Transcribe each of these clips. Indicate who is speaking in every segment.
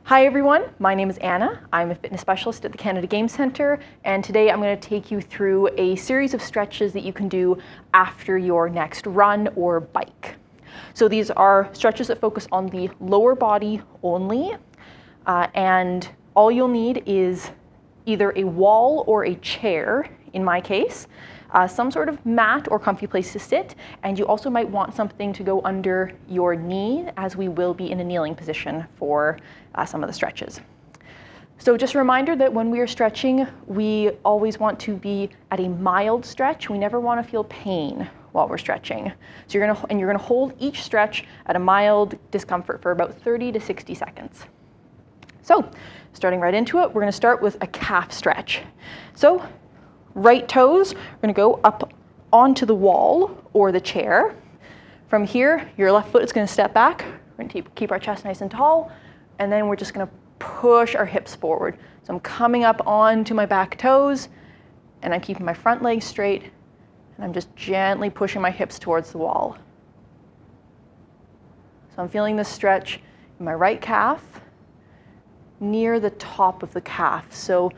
Speaker 1: Hi everyone, my name is Anna. I'm a fitness specialist at the Canada Game Centre, and today I'm going to take you through a series of stretches that you can do after your next run or bike. So these are stretches that focus on the lower body only, and all you'll need is either a wall or a chair, in my case, some sort of mat or comfy place to sit, and you also might want something to go under your knee, as we will be in a kneeling position for some of the stretches. So just a reminder that when we are stretching, we always want to be at a mild stretch. We never want to feel pain while we're stretching. So you're gonna hold each stretch at a mild discomfort for about 30 to 60 seconds. So starting right into it, we're gonna start with a calf stretch. So right toes are gonna go up onto the wall or the chair. From here, your left foot is gonna step back. We're gonna keep our chest nice and tall, and then we're just gonna push our hips forward. So I'm coming up onto my back toes, and I'm keeping my front leg straight, and I'm just gently pushing my hips towards the wall. So I'm feeling this stretch in my right calf, near the top of the calf, so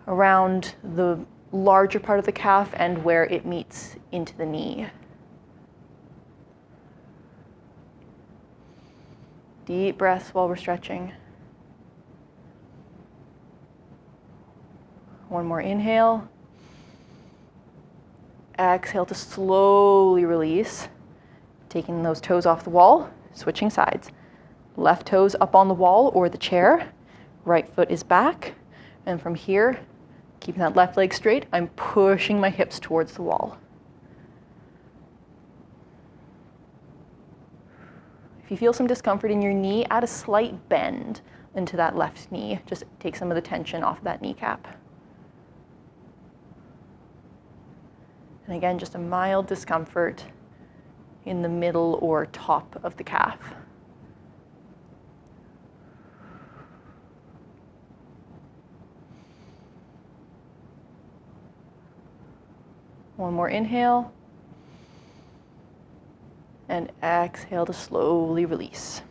Speaker 1: around the larger part of the calf and where it meets into the knee. Deep breaths while we're stretching. One more inhale. Exhale to slowly release, taking those toes off the wall, switching sides. Left toes up on the wall or the chair, right foot is back, and from here, keeping that left leg straight, I'm pushing my hips towards the wall. If you feel some discomfort in your knee, add a slight bend into that left knee. Just take some of the tension off that kneecap. And again, just a mild discomfort in the middle or top of the calf. One more inhale, and exhale to slowly release.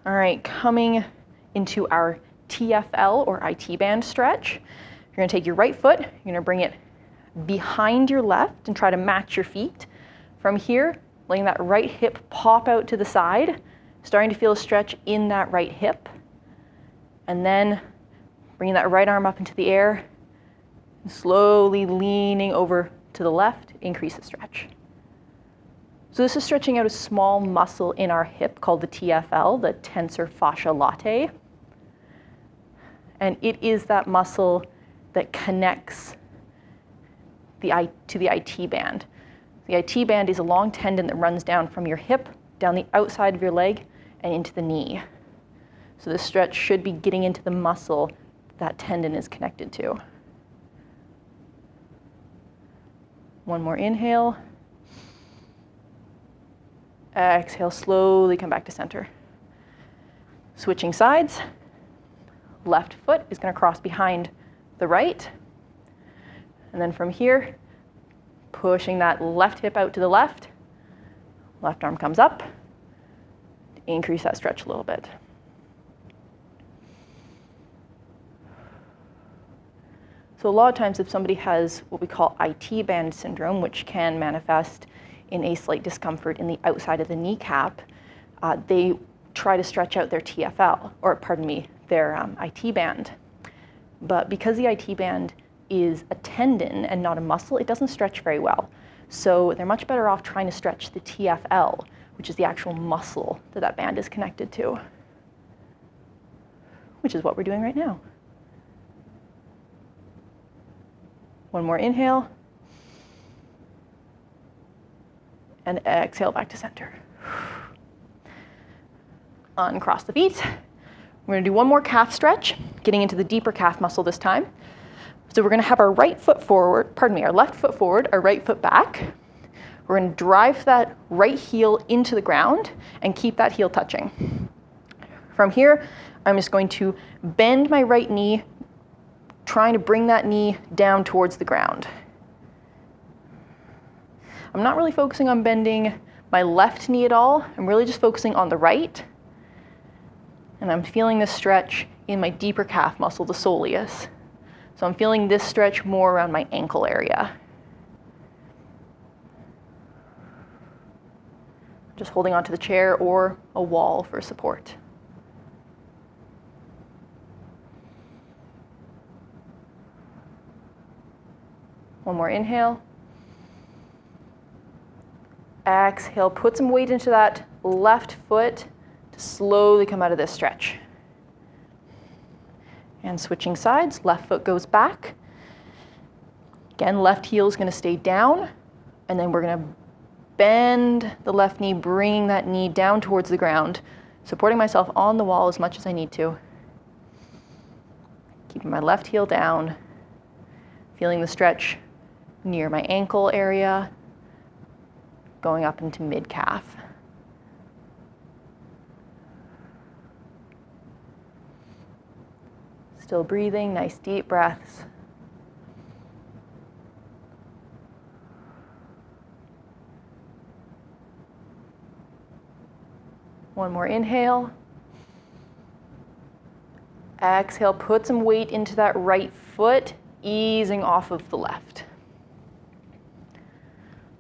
Speaker 1: All right, coming into our TFL or IT band stretch. You're gonna take your right foot, you're gonna bring it behind your left and try to match your feet. From here, letting that right hip pop out to the side, starting to feel a stretch in that right hip, and then bringing that right arm up into the air, slowly leaning over to the left, increase the stretch. So this is stretching out a small muscle in our hip called the TFL, the tensor fascia latae. And it is that muscle that connects to the IT band. The IT band is a long tendon that runs down from your hip, down the outside of your leg, and into the knee. So this stretch should be getting into the muscle that tendon is connected to. One more inhale. Exhale, slowly come back to center. Switching sides. Left foot is going to cross behind the right. And then from here, pushing that left hip out to the left. Left arm comes up. Increase that stretch a little bit. So a lot of times if somebody has what we call IT band syndrome, which can manifest in a slight discomfort in the outside of the kneecap, they try to stretch out their TFL, or pardon me, their IT band. But because the IT band is a tendon and not a muscle, it doesn't stretch very well. So they're much better off trying to stretch the TFL, which is the actual muscle that that band is connected to, which is what we're doing right now. One more inhale, and exhale back to center. Uncross the feet. We're gonna do one more calf stretch, getting into the deeper calf muscle this time. So we're gonna have our right foot forward, our left foot forward, our right foot back. We're gonna drive that right heel into the ground and keep that heel touching. From here, I'm just going to bend my right knee, trying to bring that knee down towards the ground. I'm not really focusing on bending my left knee at all. I'm really just focusing on the right. And I'm feeling this stretch in my deeper calf muscle, the soleus. So I'm feeling this stretch more around my ankle area. Just holding onto the chair or a wall for support. One more inhale. Exhale, put some weight into that left foot to slowly come out of this stretch. And switching sides, left foot goes back. Again, left heel is going to stay down, and then we're going to bend the left knee, bringing that knee down towards the ground, supporting myself on the wall as much as I need to. Keeping my left heel down, feeling the stretch near my ankle area, going up into mid-calf. Still breathing, nice deep breaths. One more inhale. Exhale, put some weight into that right foot, easing off of the left.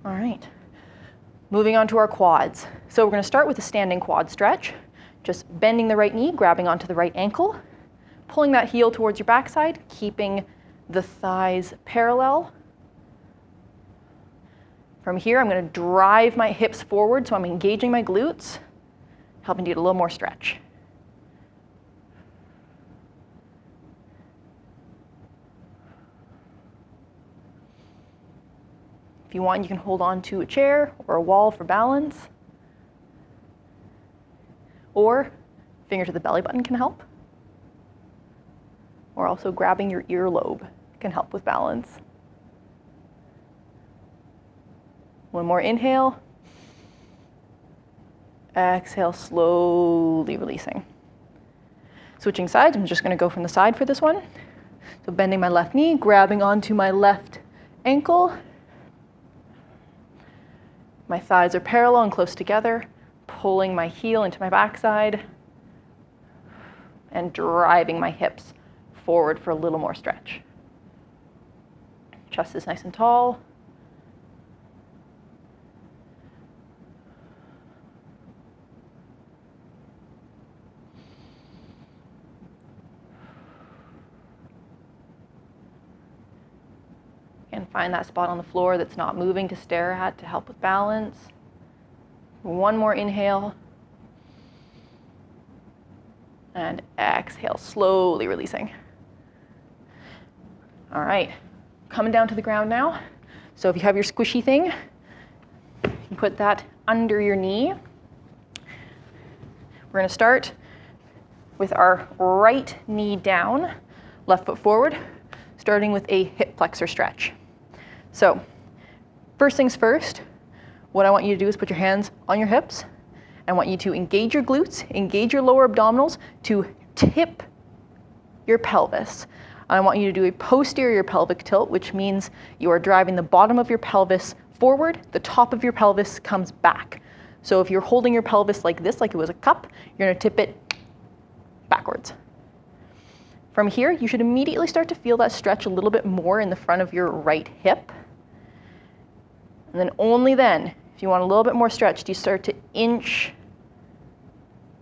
Speaker 1: All right, moving on to our quads. So we're going to start with a standing quad stretch, just bending the right knee, grabbing onto the right ankle, pulling that heel towards your backside, keeping the thighs parallel. From here, I'm going to drive my hips forward, so I'm engaging my glutes, helping to get a little more stretch. If you want, you can hold on to a chair or a wall for balance. Or finger to the belly button can help. Or also grabbing your earlobe can help with balance. One more inhale. Exhale, slowly releasing. Switching sides, I'm just going to go from the side for this one. So bending my left knee, grabbing onto my left ankle. My thighs are parallel and close together, pulling my heel into my backside and driving my hips forward for a little more stretch. Chest is nice and tall. And find that spot on the floor that's not moving to stare at to help with balance. One more inhale. And exhale, slowly releasing. All right, coming down to the ground now. So if you have your squishy thing, you put that under your knee. We're going to start with our right knee down, left foot forward, starting with a hip flexor stretch. So first things first, what I want you to do is put your hands on your hips. I want you to engage your glutes, engage your lower abdominals to tip your pelvis. I want you to do a posterior pelvic tilt, which means you are driving the bottom of your pelvis forward, the top of your pelvis comes back. So if you're holding your pelvis like this, like it was a cup, you're going to tip it backwards. From here, you should immediately start to feel that stretch a little bit more in the front of your right hip. And then only then, if you want a little bit more stretch, do you start to inch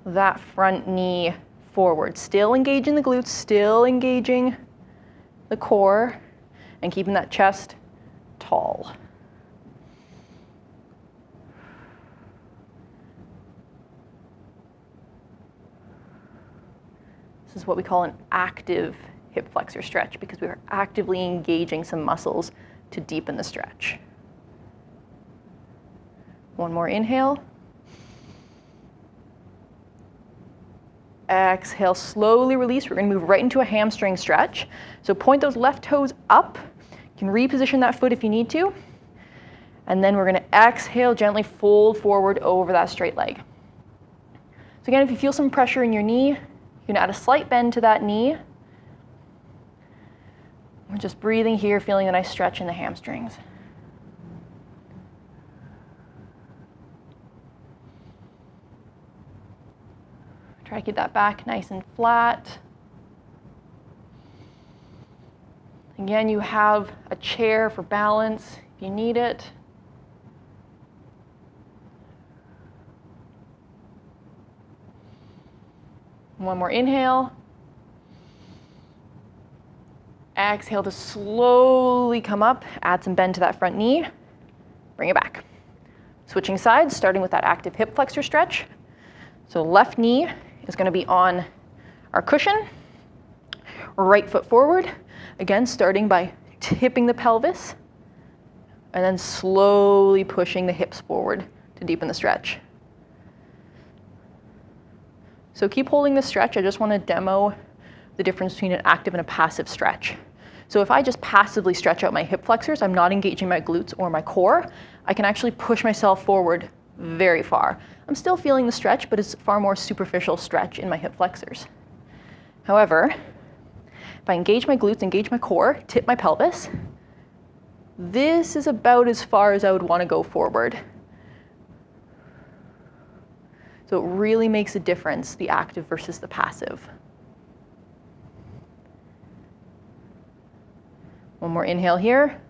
Speaker 1: that front knee forward. Still engaging the glutes, still engaging the core, and keeping that chest tall. This is what we call an active hip flexor stretch because we are actively engaging some muscles to deepen the stretch. One more inhale. Exhale, slowly release. We're going to move right into a hamstring stretch. So point those left toes up. You can reposition that foot if you need to. And then we're going to exhale, gently fold forward over that straight leg. So again, if you feel some pressure in your knee, you can add a slight bend to that knee. We're just breathing here, feeling a nice stretch in the hamstrings. Try to keep that back nice and flat. Again, you have a chair for balance if you need it. One more inhale. Exhale to slowly come up, add some bend to that front knee, bring it back. Switching sides, starting with that active hip flexor stretch. So left knee is going to be on our cushion, right foot forward. Again, starting by tipping the pelvis and then slowly pushing the hips forward to deepen the stretch. So keep holding the stretch. I just want to demo the difference between an active and a passive stretch. So if I just passively stretch out my hip flexors, I'm not engaging my glutes or my core. I can actually push myself forward very far. I'm still feeling the stretch, but it's far more superficial stretch in my hip flexors. However, if I engage my glutes, engage my core, tip my pelvis, this is about as far as I would want to go forward. So it really makes a difference, the active versus the passive. One more inhale here.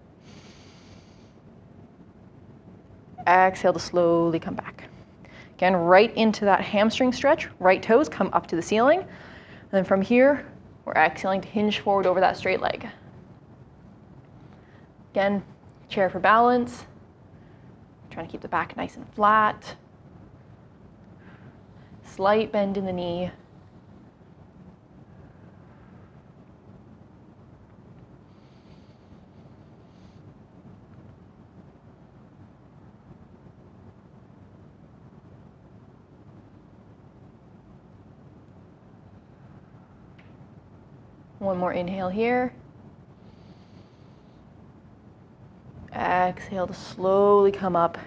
Speaker 1: Exhale to slowly come back. Again, right into that hamstring stretch. Right toes come up to the ceiling. And then from here, we're exhaling to hinge forward over that straight leg. Again, chair for balance. Trying to keep the back nice and flat. Slight bend in the knee. One more inhale here. Exhale to slowly come up,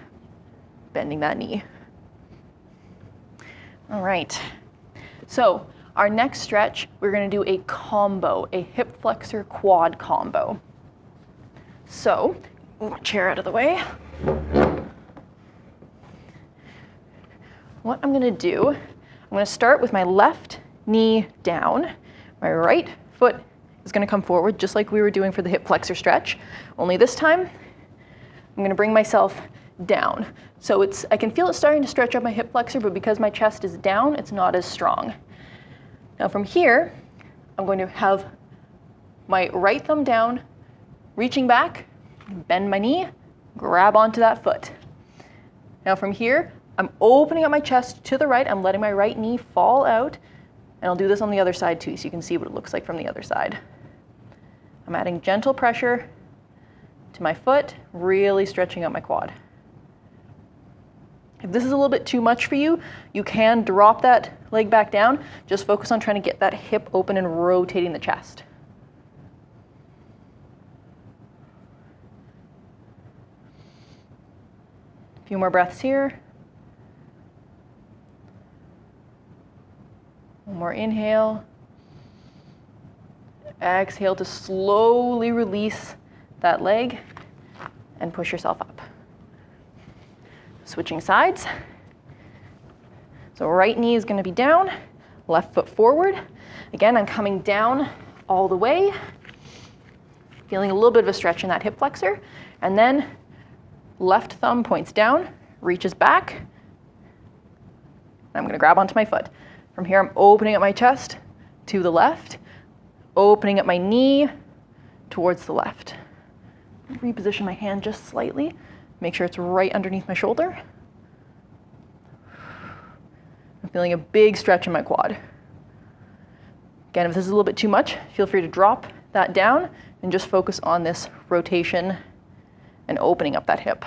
Speaker 1: bending that knee. All right. So our next stretch, we're going to do a combo, a hip flexor quad combo. So, chair out of the way. What I'm going to do, I'm going to start with my left knee down. My right foot is going to come forward just like we were doing for the hip flexor stretch. Only this time, I'm going to bring myself down. So I can feel it starting to stretch up my hip flexor, but because my chest is down, it's not as strong. Now from here, I'm going to have my right thumb down, reaching back, bend my knee, grab onto that foot. Now from here, I'm opening up my chest to the right. I'm letting my right knee fall out. And I'll do this on the other side too, so you can see what it looks like from the other side. I'm adding gentle pressure to my foot, really stretching out my quad. If this is a little bit too much for you, you can drop that leg back down. Just focus on trying to get that hip open and rotating the chest. A few more breaths here. One more inhale. Exhale to slowly release that leg and push yourself up. Switching sides. So right knee is going to be down, left foot forward. Again, I'm coming down all the way, feeling a little bit of a stretch in that hip flexor. And then left thumb points down, reaches back. I'm going to grab onto my foot. From here, I'm opening up my chest to the left, opening up my knee towards the left. Reposition my hand just slightly. Make sure it's right underneath my shoulder. I'm feeling a big stretch in my quad. Again, if this is a little bit too much, feel free to drop that down and just focus on this rotation and opening up that hip.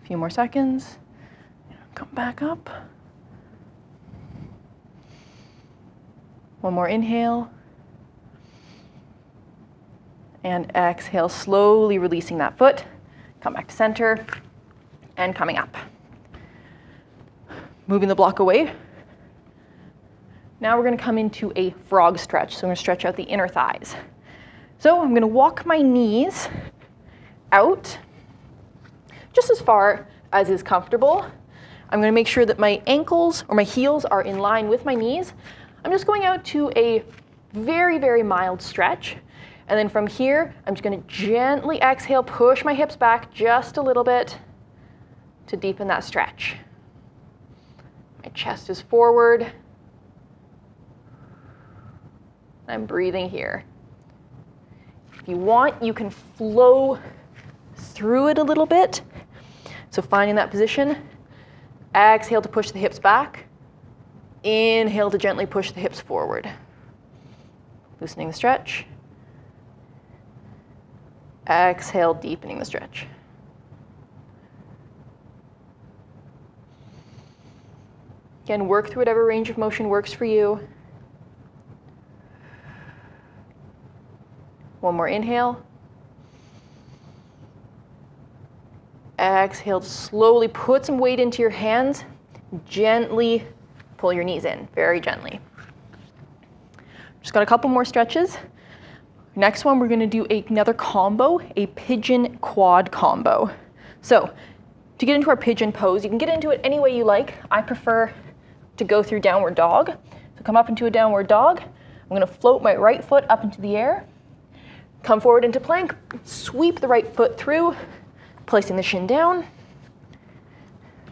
Speaker 1: A few more seconds. Come back up. One more inhale. And exhale, slowly releasing that foot. Come back to center and coming up. Moving the block away. Now we're going to come into a frog stretch. So I'm going to stretch out the inner thighs. So I'm going to walk my knees out just as far as is comfortable. I'm going to make sure that my ankles or my heels are in line with my knees. I'm just going out to a very, very mild stretch. And then from here, I'm just going to gently exhale, push my hips back just a little bit to deepen that stretch. My chest is forward. I'm breathing here. If you want, you can flow through it a little bit. So finding that position, exhale to push the hips back. Inhale to gently push the hips forward. Loosening the stretch. Exhale, deepening the stretch. Again, work through whatever range of motion works for you. One more inhale. Exhale, slowly put some weight into your hands. Gently pull your knees in, very gently. Just got a couple more stretches. Next one, we're going to do another combo, a pigeon quad combo. So to get into our pigeon pose, you can get into it any way you like. I prefer to go through downward dog. So come up into a downward dog. I'm going to float my right foot up into the air. Come forward into plank, sweep the right foot through, placing the shin down.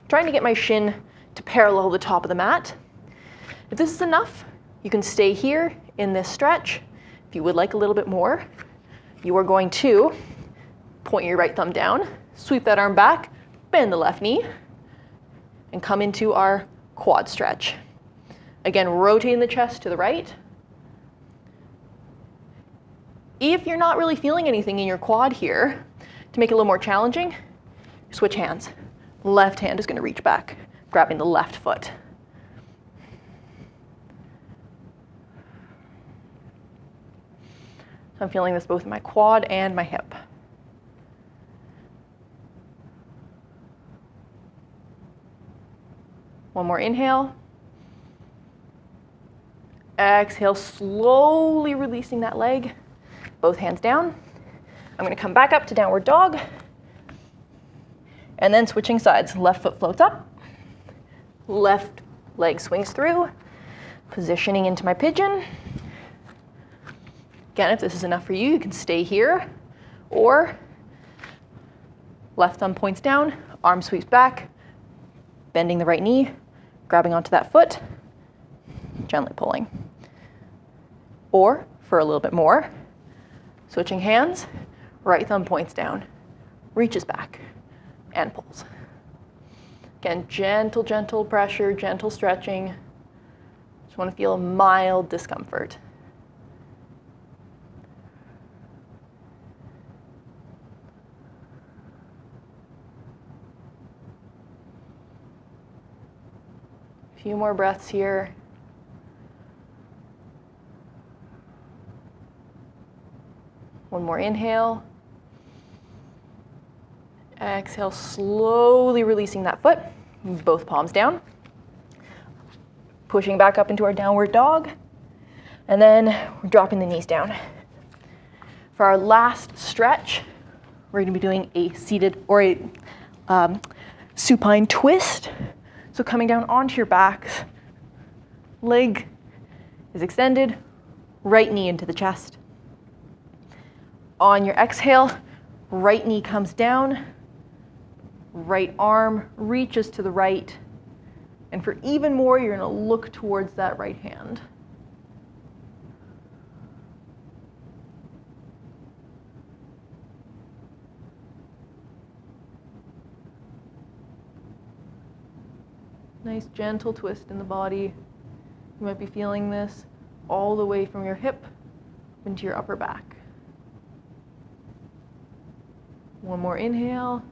Speaker 1: Trying to get my shin to parallel the top of the mat. If this is enough, you can stay here in this stretch. If you would like a little bit more, you are going to point your right thumb down, sweep that arm back, bend the left knee, and come into our quad stretch. Again, rotating the chest to the right. If you're not really feeling anything in your quad here, to make it a little more challenging, switch hands. Left hand is going to reach back, grabbing the left foot. So I'm feeling this both in my quad and my hip. One more inhale. Exhale, slowly releasing that leg. Both hands down. I'm going to come back up to downward dog. And then switching sides. Left foot floats up. Left leg swings through. Positioning into my pigeon. Again, if this is enough for you, you can stay here. Or left thumb points down, arm sweeps back, bending the right knee, grabbing onto that foot, gently pulling. Or, for a little bit more, switching hands, right thumb points down, reaches back, and pulls. Again, gentle, gentle pressure, gentle stretching. Just want to feel a mild discomfort. A few more breaths here. One more inhale. Exhale, slowly releasing that foot. Both palms down. Pushing back up into our downward dog. And then we're dropping the knees down. For our last stretch, we're going to be doing a seated or a supine twist. So coming down onto your backs, leg is extended, right knee into the chest. On your exhale, right knee comes down, right arm reaches to the right, and for even more, you're going to look towards that right hand. Nice gentle twist in the body. You might be feeling this all the way from your hip into your upper back. One more inhale.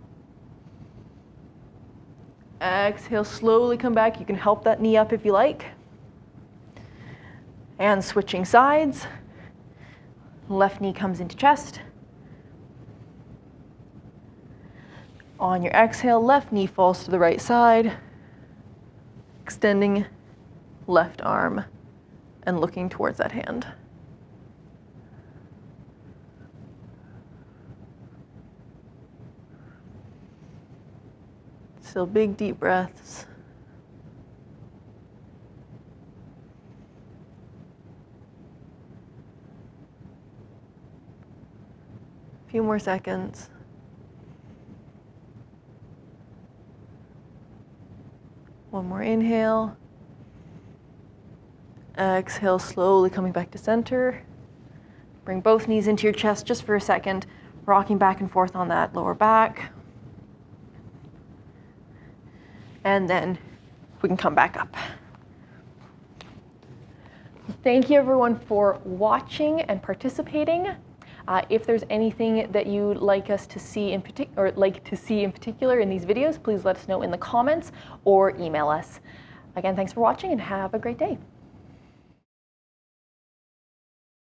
Speaker 1: Exhale, slowly come back. You can help that knee up if you like. And switching sides. Left knee comes into chest. On your exhale, left knee falls to the right side. Extending left arm and looking towards that hand.
Speaker 2: Still big, deep breaths. A few more seconds. One more inhale. Exhale, slowly coming back to center. Bring both knees into your chest just for a second, rocking back and forth on that lower back. And then we can come back up. Thank you everyone for watching and participating. If there's anything that you'd like us to see in particular in these videos, please let us know in the comments or email us. Again, thanks for watching and have a great day.